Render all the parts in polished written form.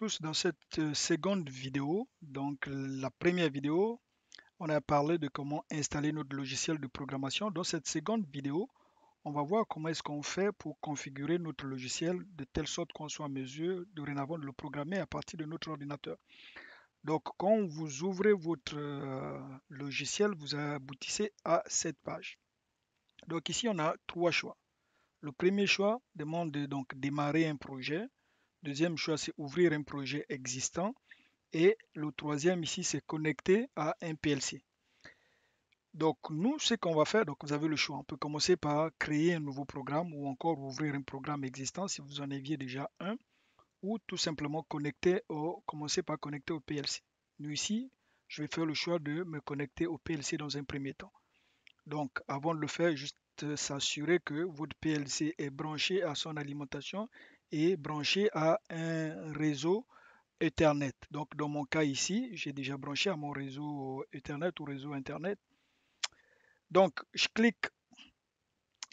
tous dans cette seconde vidéo. Donc la première vidéo, on a parlé de comment installer notre logiciel de programmation. Dans cette seconde vidéo, on va voir comment est-ce qu'on fait pour configurer notre logiciel de telle sorte qu'on soit en mesure dorénavant de le programmer à partir de notre ordinateur. Donc quand vous ouvrez votre logiciel, vous aboutissez à cette page. Donc ici, on a trois choix. Le premier choix demande de donc démarrer un projet. Deuxième choix, c'est ouvrir un projet existant. Et le troisième ici, c'est connecter à un PLC. Donc nous, ce qu'on va faire, donc vous avez le choix. On peut commencer par créer un nouveau programme ou encore ouvrir un programme existant si vous en aviez déjà un, ou tout simplement commencer par connecter au PLC. Nous ici, je vais faire le choix de me connecter au PLC dans un premier temps. Donc avant de le faire, juste s'assurer que votre PLC est branché à son alimentation et branché à un réseau Ethernet. Donc, dans mon cas ici, j'ai déjà branché à mon réseau Ethernet ou réseau Internet. Donc, je clique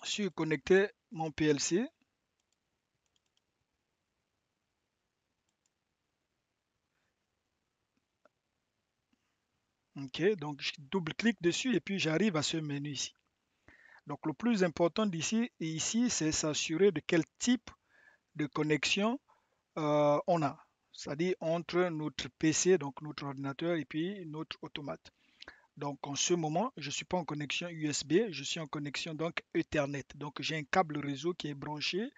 sur connecter mon PLC. OK, donc je double-clique dessus et puis j'arrive à ce menu ici. Donc, le plus important ici, c'est s'assurer de quel type de connexion on a. C'est-à-dire entre notre PC, donc notre ordinateur, et puis notre automate. Donc en ce moment, je ne suis pas en connexion USB, je suis en connexion donc Ethernet. Donc j'ai un câble réseau qui est branché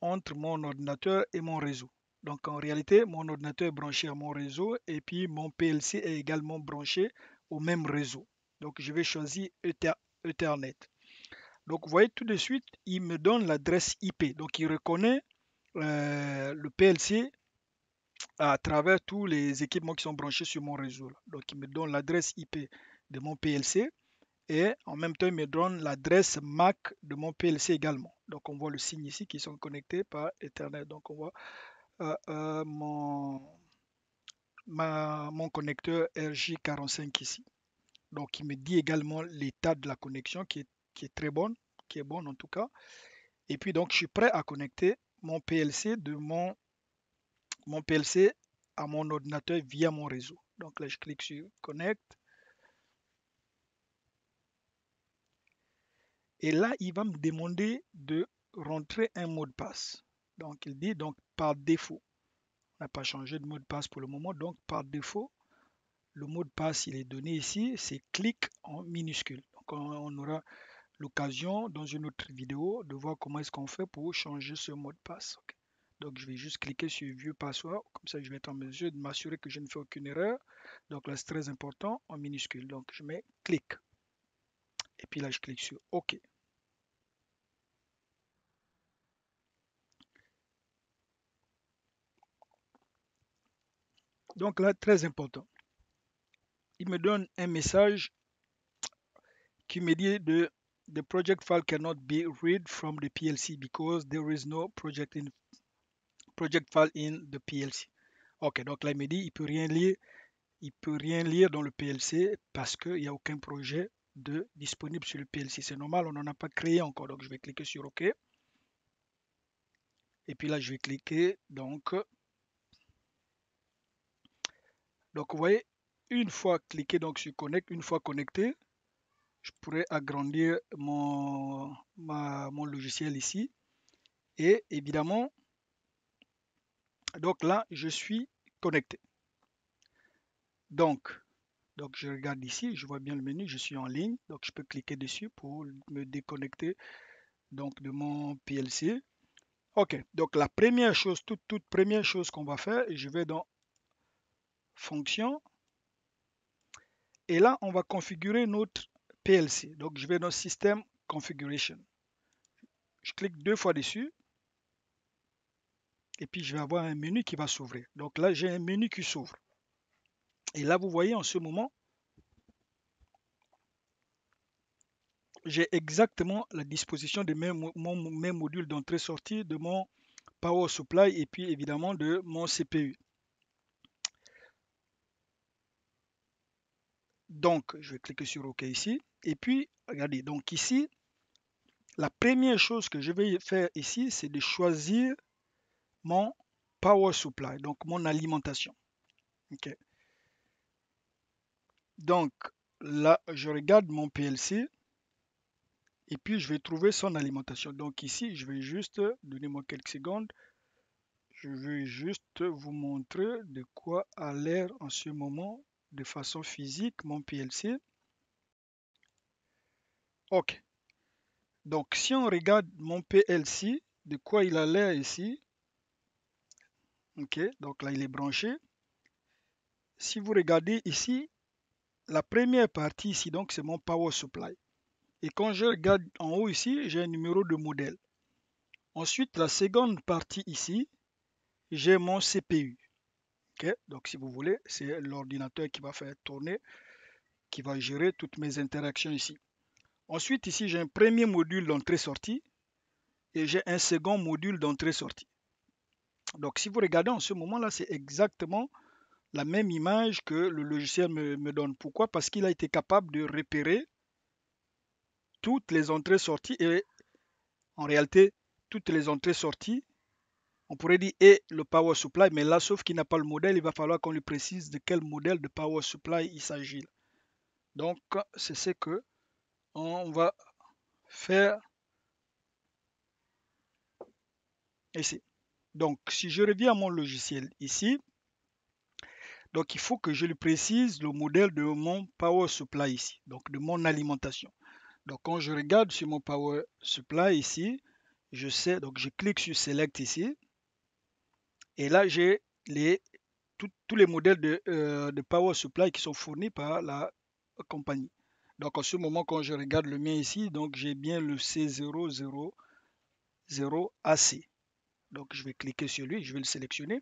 entre mon ordinateur et mon réseau. Donc en réalité, mon ordinateur est branché à mon réseau et puis mon PLC est également branché au même réseau. Donc je vais choisir Ethernet. Donc vous voyez tout de suite, il me donne l'adresse IP. Donc il reconnaît le PLC à travers tous les équipements qui sont branchés sur mon réseau. Donc il me donne l'adresse IP de mon PLC et en même temps il me donne l'adresse MAC de mon PLC également. Donc on voit le signe ici qui sont connectés par Ethernet. Donc on voit mon connecteur RJ45 ici. Donc il me dit également l'état de la connexion qui est très bonne, qui est bonne en tout cas. Et puis donc je suis prêt à connecter mon PLC mon PLC à mon ordinateur via mon réseau. Donc là je clique sur Connect. Et là, il va me demander de rentrer un mot de passe. Donc, il dit donc par défaut. On n'a pas changé de mot de passe pour le moment. Donc, par défaut, le mot de passe, il est donné ici. C'est clic en minuscule. Donc, on aura l'occasion dans une autre vidéo de voir comment est-ce qu'on fait pour changer ce mot de passe. Okay. Donc, je vais juste cliquer sur Vieux password. Comme ça, je vais être en mesure de m'assurer que je ne fais aucune erreur. Donc là, c'est très important en minuscule. Donc, je mets clic. Et puis là, je clique sur OK. Donc là, très important. Il me donne un message qui me dit the project file cannot be read from the PLC because there is no project file in the PLC. Ok, donc là il me dit il peut rien lire dans le PLC parce qu'il n'y a aucun projet disponible sur le PLC. C'est normal, on n'en a pas créé encore. Donc je vais cliquer sur OK. Et puis là je vais cliquer donc vous voyez, une fois cliqué donc sur Connect, une fois connecté, je pourrais agrandir mon logiciel ici. Et évidemment, donc là, je suis connecté. Donc je regarde ici, je vois bien le menu, je suis en ligne. Donc, je peux cliquer dessus pour me déconnecter donc, de mon PLC. OK, donc la première chose, toute première chose qu'on va faire, je vais dans Fonction. Et là, on va configurer notre PLC. Donc, je vais dans System Configuration. Je clique deux fois dessus. Et puis, je vais avoir un menu qui va s'ouvrir. Donc là, j'ai un menu qui s'ouvre. Et là, vous voyez en ce moment, j'ai exactement la disposition de mes modules d'entrée-sortie, de mon Power Supply et puis évidemment de mon CPU. Donc, je vais cliquer sur OK ici. Et puis, regardez, donc ici, la première chose que je vais faire ici, c'est de choisir mon power supply, donc mon alimentation. Okay. Donc là, je regarde mon PLC et puis je vais trouver son alimentation. Donc ici, je vais juste, donnez-moi quelques secondes, je vais juste vous montrer de quoi a l'air en ce moment de façon physique mon PLC. Ok. Donc si on regarde mon PLC, de quoi il a l'air ici. Ok, donc là il est branché. Si vous regardez ici, la première partie ici, donc c'est mon power supply. Et quand je regarde en haut ici, j'ai un numéro de modèle. Ensuite, la seconde partie ici, j'ai mon CPU. Okay? Donc si vous voulez, c'est l'ordinateur qui va faire tourner, qui va gérer toutes mes interactions ici. Ensuite, ici, j'ai un premier module d'entrée-sortie et j'ai un second module d'entrée-sortie. Donc si vous regardez en ce moment-là, c'est exactement la même image que le logiciel me donne. Pourquoi? Parce qu'il a été capable de repérer toutes les entrées-sorties et en réalité, toutes les entrées-sorties, on pourrait dire et le power supply, mais là, sauf qu'il n'a pas le modèle, il va falloir qu'on lui précise de quel modèle de power supply il s'agit. Donc, c'est ce que on va faire ici. Donc, si je reviens à mon logiciel ici, donc il faut que je lui précise le modèle de mon power supply ici, donc de mon alimentation. Donc, quand je regarde sur mon power supply ici, je sais, donc je clique sur Select ici, et là, j'ai tous les modèles de power supply qui sont fournis par la compagnie. Donc, en ce moment, quand je regarde le mien ici, donc j'ai bien le C000AC. Donc, je vais cliquer sur lui, je vais le sélectionner.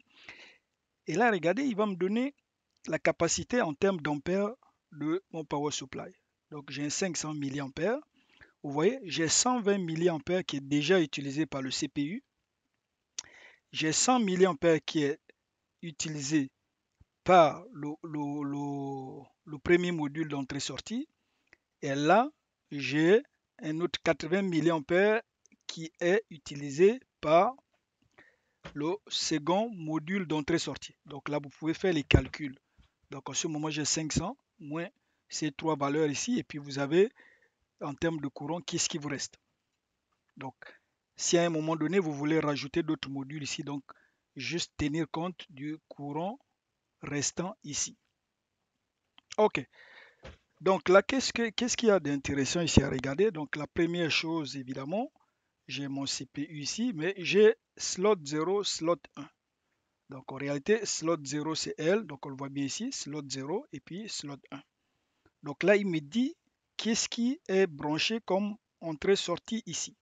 Et là, regardez, il va me donner la capacité en termes d'ampères de mon power supply. Donc, j'ai un 500 mA. Vous voyez, j'ai 120 mA qui est déjà utilisé par le CPU. J'ai 100 mA qui est utilisé par le premier module d'entrée-sortie. Et là, j'ai un autre 80 mA qui est utilisé par le second module d'entrée-sortie. Donc là, vous pouvez faire les calculs. Donc en ce moment, j'ai 500 moins ces trois valeurs ici. Et puis vous avez, en termes de courant, qu'est-ce qui vous reste. Donc, si à un moment donné, vous voulez rajouter d'autres modules ici, donc juste tenir compte du courant restant ici. OK. Donc là, qu'est-ce qu'il y a d'intéressant ici à regarder? Donc la première chose, évidemment, j'ai mon CPU ici, mais j'ai slot 0, slot 1. Donc en réalité, slot 0, c'est L, donc on le voit bien ici, slot 0 et puis slot 1. Donc là, il me dit qu'est-ce qui est branché comme entrée-sortie ici.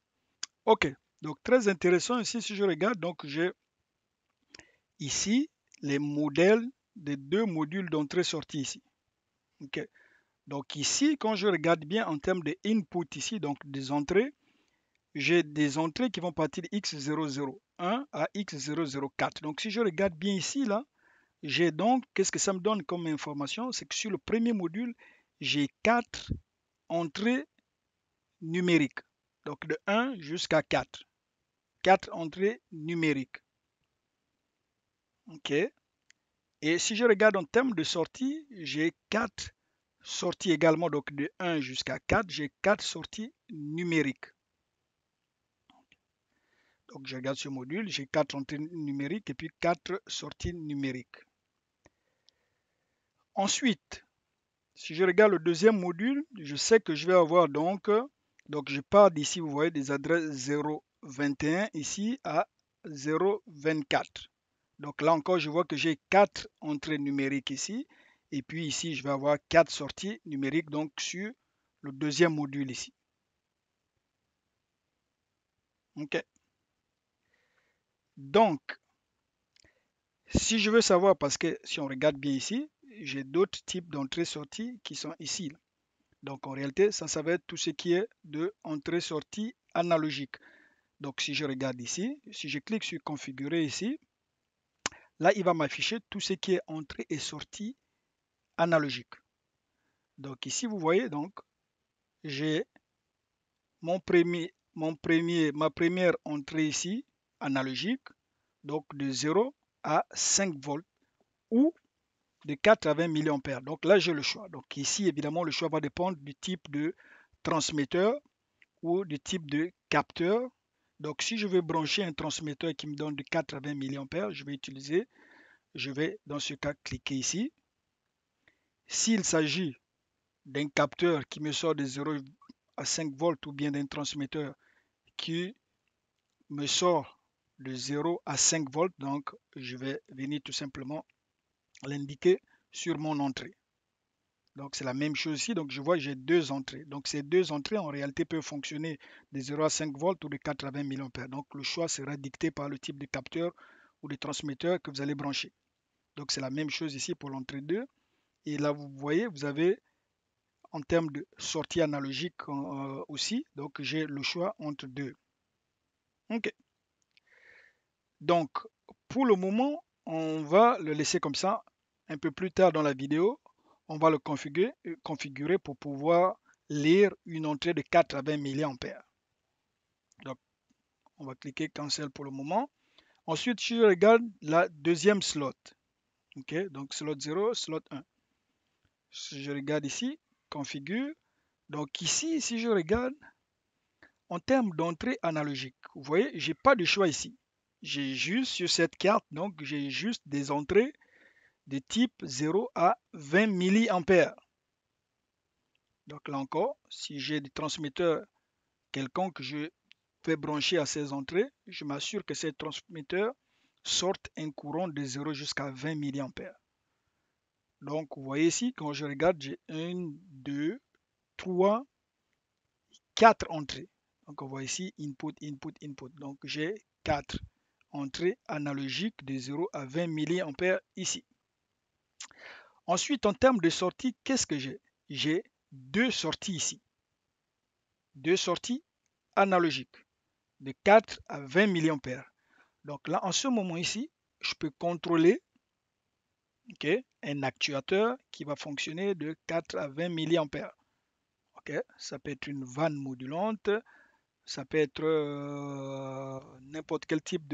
OK, donc très intéressant ici, si je regarde, donc j'ai ici les modèles des deux modules d'entrée-sortie ici. OK. Donc ici, quand je regarde bien en termes de input ici, donc des entrées, j'ai des entrées qui vont partir de X001 à X004. Donc si je regarde bien ici, là, j'ai donc, qu'est-ce que ça me donne comme information? C'est que sur le premier module, j'ai 4 entrées numériques. Donc de 1 jusqu'à 4. 4 entrées numériques. OK. Et si je regarde en termes de sortie, j'ai 4 sorties également. Donc de 1 jusqu'à 4, j'ai 4 sorties numériques. Donc je regarde ce module, j'ai 4 entrées numériques et puis 4 sorties numériques. Ensuite, si je regarde le deuxième module, je sais que je vais avoir donc je pars d'ici, vous voyez, des adresses 0,21 ici à 0,24. Donc là encore, je vois que j'ai 4 entrées numériques ici. Et puis ici, je vais avoir 4 sorties numériques donc sur le deuxième module ici. OK. Donc, si je veux savoir, parce que si on regarde bien ici, j'ai d'autres types d'entrées-sorties qui sont ici. Donc en réalité, ça va être tout ce qui est de entrée-sortie analogique. Donc si je regarde ici, si je clique sur configurer ici, là il va m'afficher tout ce qui est entrée et sortie analogique. Donc ici vous voyez donc j'ai ma première entrée ici analogique, donc de 0 à 5 volts ou de 4 à 20 milliampères. Donc là, j'ai le choix. Donc ici, évidemment, le choix va dépendre du type de transmetteur ou du type de capteur. Donc si je veux brancher un transmetteur qui me donne de 4 à 20 milliampères, je vais dans ce cas cliquer ici. S'il s'agit d'un capteur qui me sort de 0 à 5 volts ou bien d'un transmetteur qui me sort de 0 à 5 volts, donc je vais venir tout simplement l'indiquer sur mon entrée. Donc c'est la même chose ici, donc je vois que j'ai deux entrées. Donc ces deux entrées en réalité peuvent fonctionner de 0 à 5 volts ou de 4 à 20 milliampères. Donc le choix sera dicté par le type de capteur ou de transmetteur que vous allez brancher. Donc c'est la même chose ici pour l'entrée 2. Et là vous voyez, vous avez en termes de sortie analogique aussi, donc j'ai le choix entre deux. Ok. Donc pour le moment, on va le laisser comme ça. Un peu plus tard dans la vidéo, on va le configurer pour pouvoir lire une entrée de 4 à 20 milliampères. Donc, on va cliquer Cancel pour le moment. Ensuite, je regarde la deuxième slot. OK, donc slot 0, slot 1. Si je regarde ici, configure. Donc ici, si je regarde, en termes d'entrée analogique, vous voyez, j'ai pas de choix ici. J'ai juste sur cette carte, donc j'ai juste des entrées de type 0 à 20 milliampères. Donc là encore, si j'ai des transmetteurs quelconques que je fais brancher à ces entrées, je m'assure que ces transmetteurs sortent un courant de 0 jusqu'à 20 milliampères. Donc vous voyez ici, quand je regarde, j'ai 1, 2, 3, 4 entrées. Donc on voit ici input, input, input. Donc j'ai 4 entrées analogiques de 0 à 20 milliampères ici. Ensuite, en termes de sortie, qu'est-ce que j'ai? J'ai deux sorties ici. Deux sorties analogiques de 4 à 20 milliampères. Donc là, en ce moment ici, je peux contrôler un actuateur qui va fonctionner de 4 à 20 milliampères. Ça peut être une vanne modulante, ça peut être n'importe quel type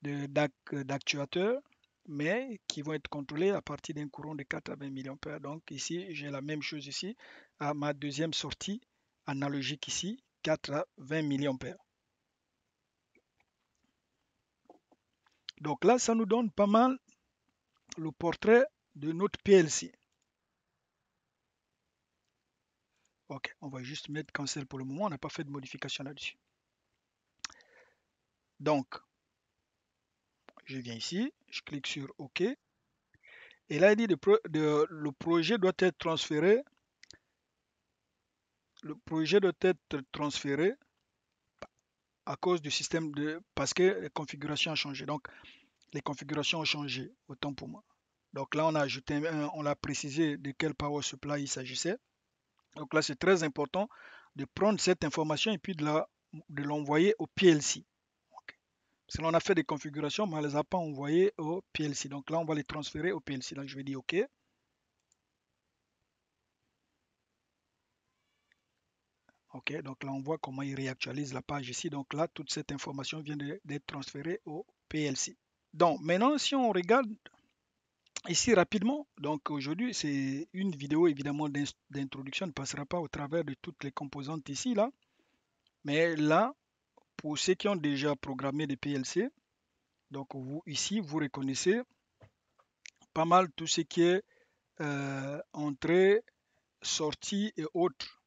d'actuateur, mais qui vont être contrôlés à partir d'un courant de 4 à 20 milliampères. Donc ici, j'ai la même chose ici à ma deuxième sortie analogique ici, 4 à 20 milliampères. Donc là, ça nous donne pas mal le portrait de notre PLC. Ok, on va juste mettre cancel pour le moment, on n'a pas fait de modification là-dessus. Donc, je viens ici, je clique sur OK. Et là, il dit le projet doit être transféré. Le projet doit être transféré à cause du système parce que les configurations ont changé. Donc, les configurations ont changé, autant pour moi. Donc là, on a ajouté, on a précisé de quel power supply il s'agissait. Donc là, c'est très important de prendre cette information et puis de l'envoyer au PLC. Parce que là, on a fait des configurations, mais on ne les a pas envoyées au PLC. Donc là, on va les transférer au PLC. Donc je vais dire OK. OK, donc là, on voit comment il réactualise la page ici. Donc là, toute cette information vient d'être transférée au PLC. Donc maintenant, si on regarde ici rapidement, donc aujourd'hui, c'est une vidéo évidemment d'introduction, ne passera pas au travers de toutes les composantes ici, là. Mais là, pour ceux qui ont déjà programmé des PLC, donc vous ici, vous reconnaissez pas mal tout ce qui est entrée, sortie et autres.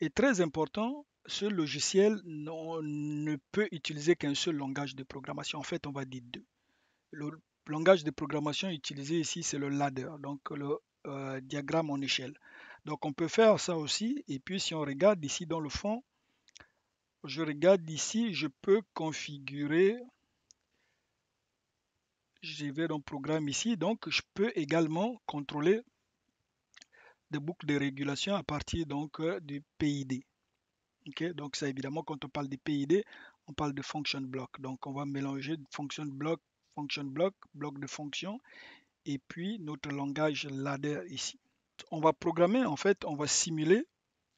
Et très important, ce logiciel ne peut utiliser qu'un seul langage de programmation. En fait, on va dire deux. Le langage de programmation utilisé ici, c'est le ladder, donc le diagramme en échelle. Donc on peut faire ça aussi. Et puis si on regarde ici dans le fond, je regarde ici, je peux configurer, je vais dans programme ici, donc je peux également contrôler des boucles de régulation à partir donc du PID. Donc ça évidemment quand on parle des PID, on parle de function block. Donc on va mélanger function block, bloc de fonction et puis notre langage ladder ici. On va programmer, en fait, on va simuler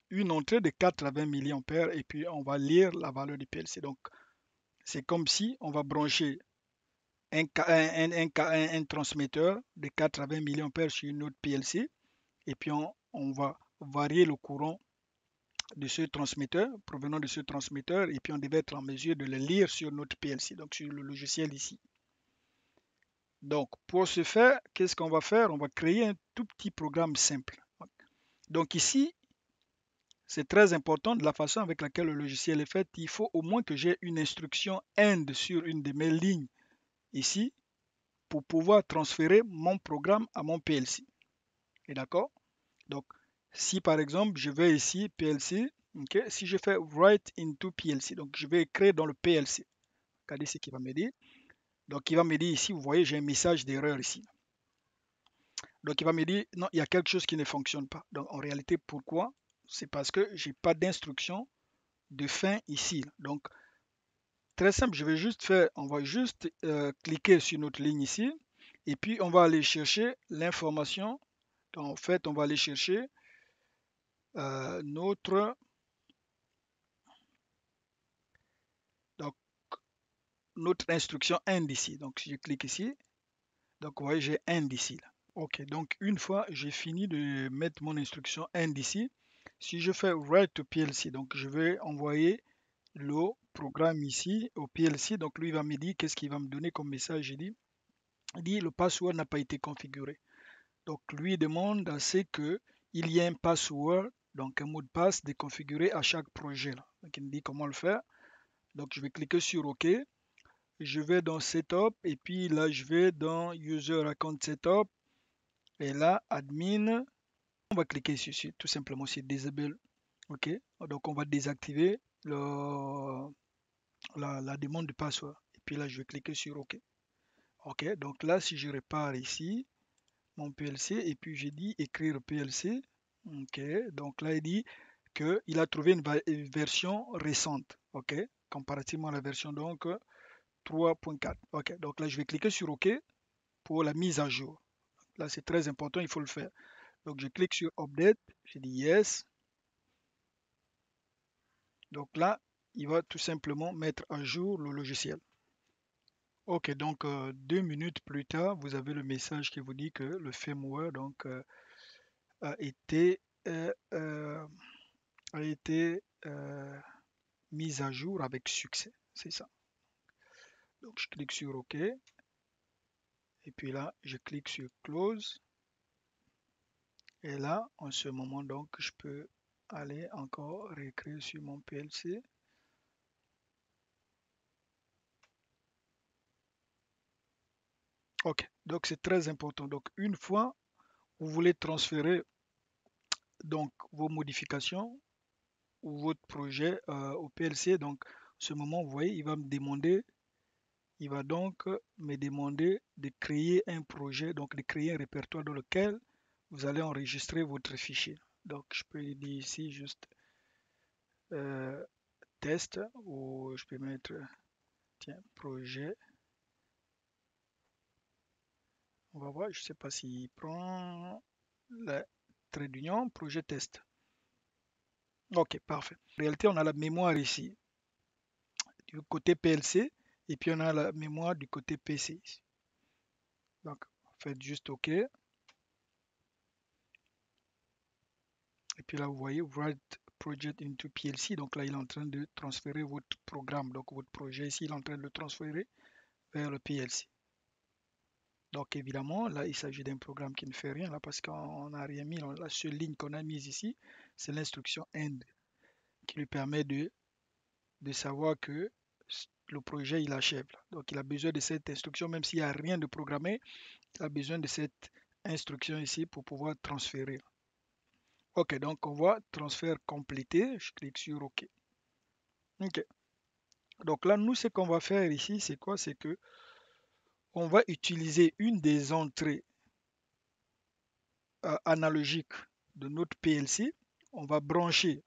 une entrée de 4 à 20 milliampères et puis on va lire la valeur du PLC. Donc c'est comme si on va brancher un transmetteur de 80 milliampères sur une autre PLC. Et puis on va varier le courant de ce transmetteur, provenant de ce transmetteur, et puis on devait être en mesure de le lire sur notre PLC, donc sur le logiciel ici. Donc pour ce faire, qu'est-ce qu'on va faire? On va créer un tout petit programme simple. Donc ici, c'est très important de la façon avec laquelle le logiciel est fait. Il faut au moins que j'ai une instruction end sur une de mes lignes ici pour pouvoir transférer mon programme à mon PLC. Et d'accord? Donc, si par exemple, je vais ici, PLC, ok, si je fais write into PLC, donc je vais écrire dans le PLC. Regardez ce qu'il va me dire. Donc, il va me dire ici, vous voyez, j'ai un message d'erreur ici. Donc, il va me dire, non, il y a quelque chose qui ne fonctionne pas. Donc, en réalité, pourquoi? C'est parce que je n'ai pas d'instruction de fin ici. Donc, très simple, je vais juste faire, on va juste cliquer sur notre ligne ici, et puis on va aller chercher l'information. En fait, on va aller chercher notre, donc, notre instruction end ici. Donc, si je clique ici, donc vous voyez, j'ai end ici. Là. Ok, donc une fois j'ai fini de mettre mon instruction end ici, si je fais write to PLC, donc je vais envoyer le programme ici au PLC. Donc lui il va me dire qu'est-ce qu'il va me donner comme message. Il dit le password n'a pas été configuré. Donc lui demande à ce que il y ait un password, donc un mot de passe déconfiguré à chaque projet. Là. Donc il me dit comment le faire. Donc je vais cliquer sur OK. Je vais dans Setup et puis là je vais dans User Account Setup et là Admin. On va cliquer sur tout simplement sur Disable. OK. Donc on va désactiver la demande de password. Et puis là je vais cliquer sur OK. OK. Donc là si je répare ici mon PLC et puis j'ai dit écrire PLC. OK. Donc là il dit qu'il a trouvé une version récente. OK. Comparativement à la version donc 3.4. OK. Donc là je vais cliquer sur OK pour la mise à jour. Là, c'est très important, il faut le faire. Donc, je clique sur Update, je dis Yes. Donc là, il va tout simplement mettre à jour le logiciel. Ok, donc 2 minutes plus tard, vous avez le message qui vous dit que le firmware donc, a été, euh, euh, a été mis à jour avec succès. C'est ça. Donc, je clique sur OK. Et puis là, je clique sur Close. Et là, en ce moment, donc, je peux aller encore réécrire sur mon PLC. Ok, donc c'est très important. Donc, une fois vous voulez transférer donc vos modifications ou votre projet au PLC, donc, en ce moment, vous voyez, il va me demander, il va donc me demander de créer un projet, donc de créer un répertoire dans lequel vous allez enregistrer votre fichier. Donc, je peux dire ici juste euh, test ou je peux mettre tiens, projet. On va voir, je ne sais pas s'il prend le trait d'union, projet test. Ok, parfait. En réalité, on a la mémoire ici du côté PLC et puis on a la mémoire du côté PC. Donc, faites juste OK. Et puis là, vous voyez, Write Project into PLC. Donc là, il est en train de transférer votre programme. Donc, votre projet ici, il est en train de le transférer vers le PLC. Donc, évidemment, là, il s'agit d'un programme qui ne fait rien là parce qu'on n'a rien mis. La seule ligne qu'on a mise ici, c'est l'instruction end qui lui permet de savoir que le projet, il achève. Donc, il a besoin de cette instruction, même s'il n'y a rien de programmé, il a besoin de cette instruction ici pour pouvoir transférer. Ok, donc on voit transfert complété. Je clique sur OK. Ok. Donc là, nous, ce qu'on va faire ici, c'est quoi? C'est que on va utiliser une des entrées analogiques de notre PLC. On va brancher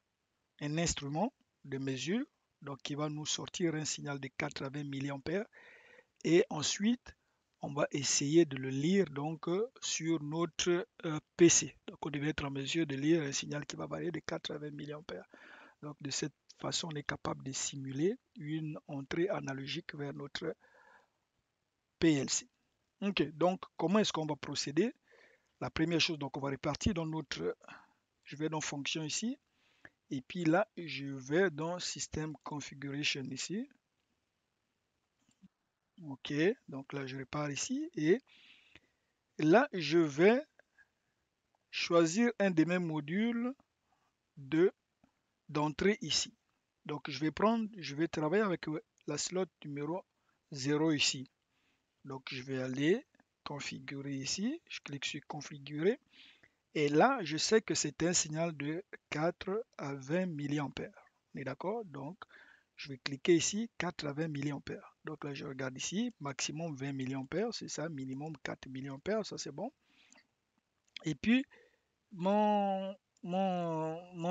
un instrument de mesure, donc qui va nous sortir un signal de 80 milliampères. Et ensuite, on va essayer de le lire donc sur notre PC. Donc on devait être en mesure de lire un signal qui va varier de 80 milliampères. Donc de cette façon, on est capable de simuler une entrée analogique vers notre PLC. Ok, donc comment est-ce qu'on va procéder? La première chose, donc on va répartir dans notre, je vais dans fonction ici, et puis là, je vais dans système configuration ici. Ok, donc là, je répare ici, et là, je vais choisir un de mes modules de d'entrée ici. Donc je vais travailler avec la slot numéro 0 ici. Donc je vais aller configurer ici, je clique sur configurer et là je sais que c'est un signal de 4 à 20 milliampères. On est d'accord? Donc je vais cliquer ici 4 à 20 milliampères. Donc là je regarde ici, maximum 20 milliampères, c'est ça, minimum 4 milliampères, ça c'est bon. Et puis mon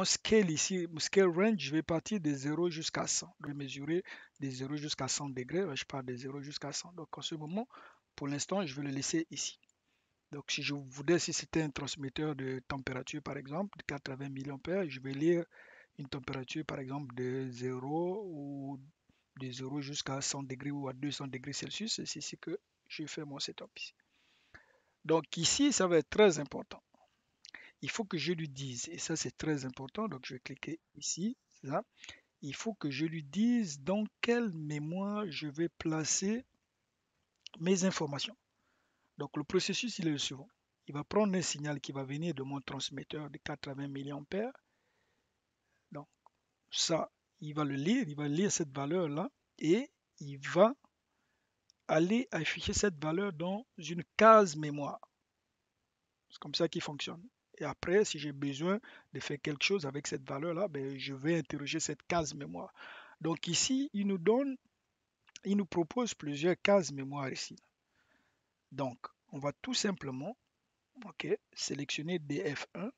scale ici, mon scale range, je vais partir de 0 jusqu'à 100. Je vais mesurer de 0 jusqu'à 100 degrés. Je pars de 0 jusqu'à 100. Donc en ce moment, pour l'instant, je vais le laisser ici. Donc si je voudrais, si c'était un transmetteur de température par exemple, de 80 milliampères, je vais lire une température par exemple de 0 ou de 0 jusqu'à 100 degrés ou à 200 degrés Celsius. C'est ici que je fais mon setup ici. Donc ici, ça va être très important. Il faut que je lui dise, et ça c'est très important, donc je vais cliquer ici, là. Il faut que je lui dise dans quelle mémoire je vais placer mes informations. Donc le processus, il est le suivant. Il va prendre un signal qui va venir de mon transmetteur de 80 milliampères. Donc ça, il va lire cette valeur-là et il va aller afficher cette valeur dans une case mémoire. C'est comme ça qu'il fonctionne. Et après, si j'ai besoin de faire quelque chose avec cette valeur-là, ben, je vais interroger cette case mémoire. Donc ici, il nous propose plusieurs cases mémoire ici. Donc, on va tout simplement, ok, sélectionner DF1.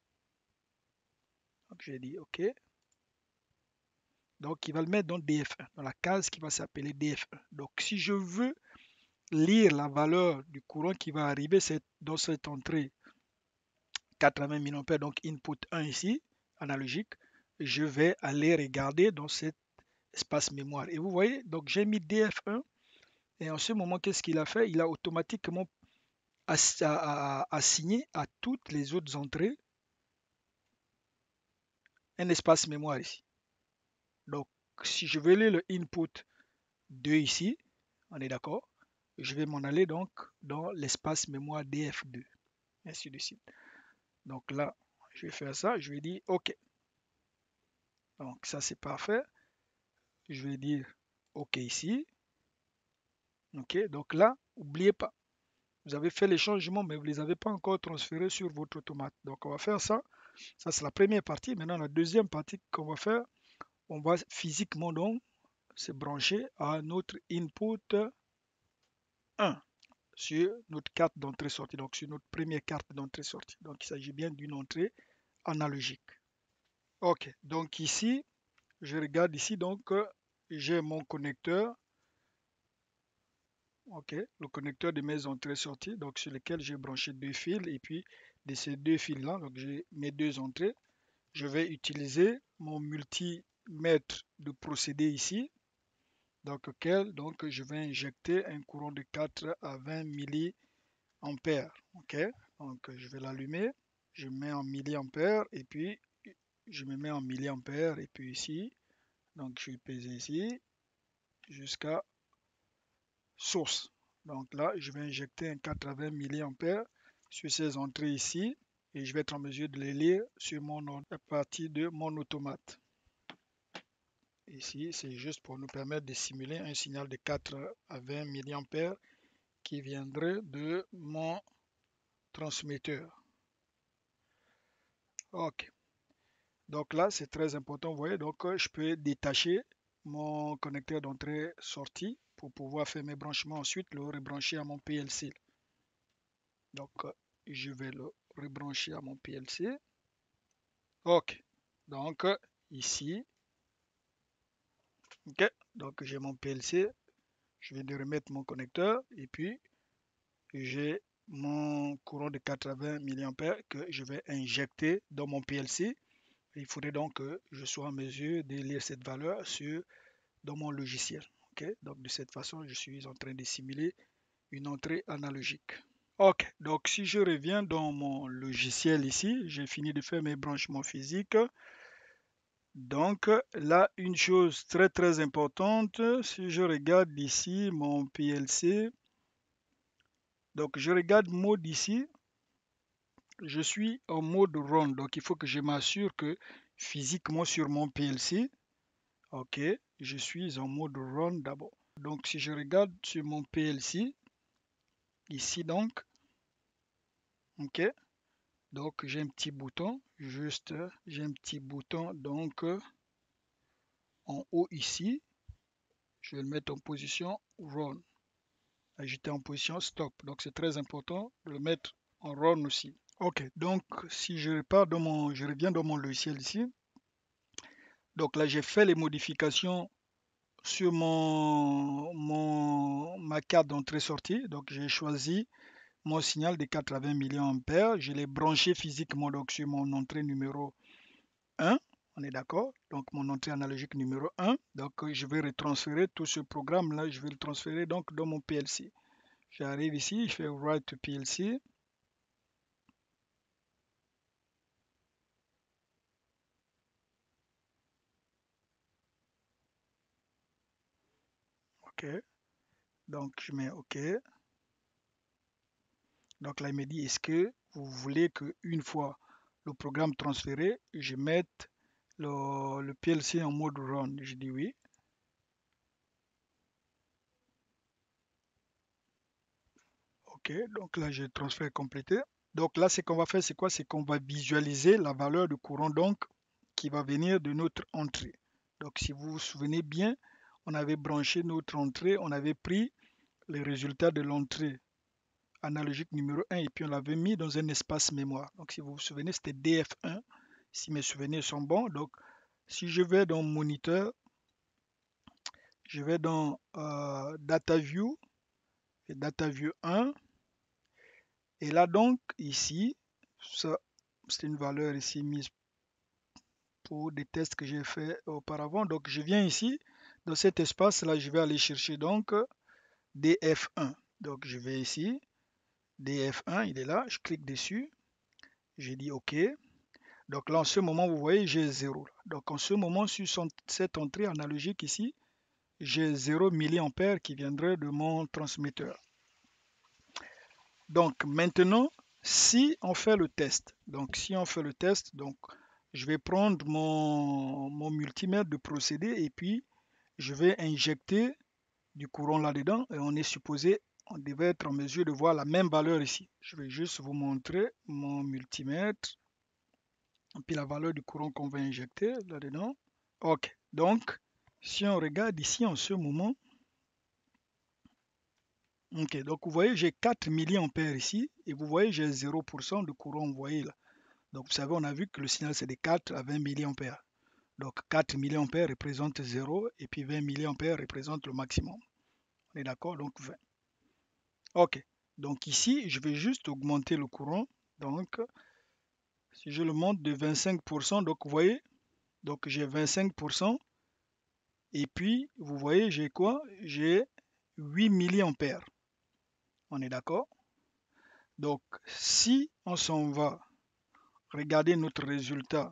Donc, j'ai dit OK. Donc, il va le mettre dans DF1, dans la case qui va s'appeler DF1. Donc, si je veux lire la valeur du courant qui va arriver dans cette entrée 80 milliampères, donc input 1 ici, analogique, je vais aller regarder dans cet espace mémoire. Et vous voyez, donc j'ai mis DF1 et en ce moment, qu'est-ce qu'il a fait? Il a automatiquement assigné à toutes les autres entrées un espace mémoire ici. Donc, si je veux lire le input 2 ici, on est d'accord, je vais m'en aller donc dans l'espace mémoire DF2, ainsi de suite. Donc là, je vais faire ça, je vais dire OK. Donc ça, c'est parfait. Je vais dire OK ici. OK, donc là, n'oubliez pas, vous avez fait les changements, mais vous ne les avez pas encore transférés sur votre automate. Donc on va faire ça. Ça, c'est la première partie. Maintenant, la deuxième partie qu'on va faire, on va physiquement donc se brancher à notre input 1 sur notre carte d'entrée-sortie, donc sur notre première carte d'entrée-sortie. Donc il s'agit bien d'une entrée analogique. OK, donc ici, je regarde ici, donc j'ai mon connecteur, OK, le connecteur de mes entrées-sorties, donc sur lequel j'ai branché deux fils, et puis de ces deux fils-là, donc j'ai mes deux entrées, je vais utiliser mon multimètre de procédé ici, donc auquel donc, je vais injecter un courant de 4 à 20 milliampères. OK, donc je vais l'allumer, je mets en milliampères, et puis je me mets en milliampères, et puis ici, donc je vais peser ici, jusqu'à source. Donc là, je vais injecter un 80 milliampères sur ces entrées ici et je vais être en mesure de les lire sur à partir de mon automate. Ici, c'est juste pour nous permettre de simuler un signal de 4 à 20 milliampères qui viendrait de mon transmetteur. OK. Donc là, c'est très important. Vous voyez, donc je peux détacher mon connecteur d'entrée-sortie pour pouvoir faire mes branchements. Ensuite, le rebrancher à mon PLC. Donc, je vais le rebrancher à mon PLC. OK. Donc, ici, OK. Donc, j'ai mon PLC. Je vais de remettre mon connecteur et puis j'ai mon courant de 80 milliampères que je vais injecter dans mon PLC. Il faudrait donc que je sois en mesure de lire cette valeur dans mon logiciel. OK. Donc, de cette façon, je suis en train de simuler une entrée analogique. Ok, donc si je reviens dans mon logiciel ici, j'ai fini de faire mes branchements physiques. Donc là, une chose très importante, si je regarde ici mon PLC, donc je regarde mode ici, je suis en mode run, donc il faut que je m'assure que physiquement sur mon PLC, ok, je suis en mode run d'abord. Donc si je regarde sur mon PLC, ici donc, ok, donc j'ai un petit bouton, juste, j'ai un petit bouton donc en haut ici, je vais le mettre en position run. J'étais en position stop, donc c'est très important de le mettre en run aussi. Ok, donc si je repars dans je reviens dans mon logiciel ici, donc là j'ai fait les modifications sur ma carte d'entrée-sortie, donc j'ai choisi mon signal de 80 mA, je l'ai branché physiquement donc sur mon entrée numéro 1, on est d'accord, donc mon entrée analogique numéro 1, donc je vais retransférer tout ce programme là, je vais le transférer donc dans mon PLC. J'arrive ici, je fais Write to PLC. OK. Donc je mets OK. Donc là, il me dit, est-ce que vous voulez qu'une fois le programme transféré, je mette le PLC en mode run? Je dis oui. OK. Donc là, j'ai transfert complété. Donc là, ce qu'on va faire, c'est quoi? C'est qu'on va visualiser la valeur de courant donc qui va venir de notre entrée. Donc si vous vous souvenez bien, on avait branché notre entrée, on avait pris les résultats de l'entrée analogique numéro 1 et puis on l'avait mis dans un espace mémoire. Donc si vous vous souvenez, c'était DF1, si mes souvenirs sont bons. Donc si je vais dans moniteur, je vais dans Data View et Data View 1. Et là donc, ici, ça c'est une valeur ici mise pour des tests que j'ai fait auparavant. Donc je viens ici, dans cet espace-là, je vais aller chercher donc DF1. Donc je vais ici, DF1, il est là, je clique dessus, je dis OK. Donc là, en ce moment, vous voyez, j'ai 0. Donc en ce moment, sur cette entrée analogique ici, j'ai 0 mA qui viendrait de mon transmetteur. Donc maintenant, si on fait le test, donc je vais prendre mon multimètre de procédé et puis je vais injecter du courant là-dedans et on devait être en mesure de voir la même valeur ici. Je vais juste vous montrer mon multimètre et puis la valeur du courant qu'on va injecter là-dedans. Ok, donc si on regarde ici en ce moment, ok, donc vous voyez j'ai 4 mA ici et vous voyez j'ai 0% de courant, vous voyez là. Donc vous savez, on a vu que le signal c'est de 4 à 20 mA. Donc 4 mA représente 0 et puis 20 mA représente le maximum. On est d'accord? Donc 20. Ok, donc ici je vais juste augmenter le courant. Donc si je le monte de 25%, donc vous voyez, donc j'ai 25%. Et puis, vous voyez, j'ai quoi? J'ai 8 mA. On est d'accord? Donc, si on s'en va regarder notre résultat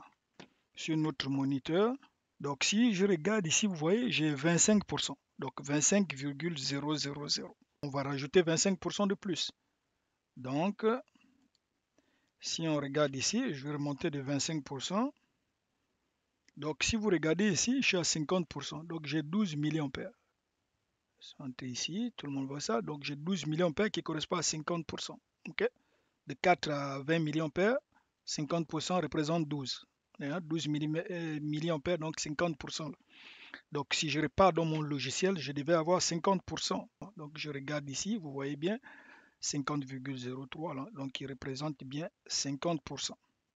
sur notre moniteur, donc si je regarde ici, vous voyez, j'ai 25%. Donc 25,000. On va rajouter 25% de plus. Donc, si on regarde ici, je vais remonter de 25%. Donc, si vous regardez ici, je suis à 50%. Donc, j'ai 12 mA. Santé ici, tout le monde voit ça. Donc j'ai 12 mA qui correspond à 50%. Ok, de 4 à 20 mA, 50% représente 12. 12 mA, donc 50%. Donc si je repars dans mon logiciel, je devais avoir 50%. Donc je regarde ici, vous voyez bien, 50,03, donc il représente bien 50%.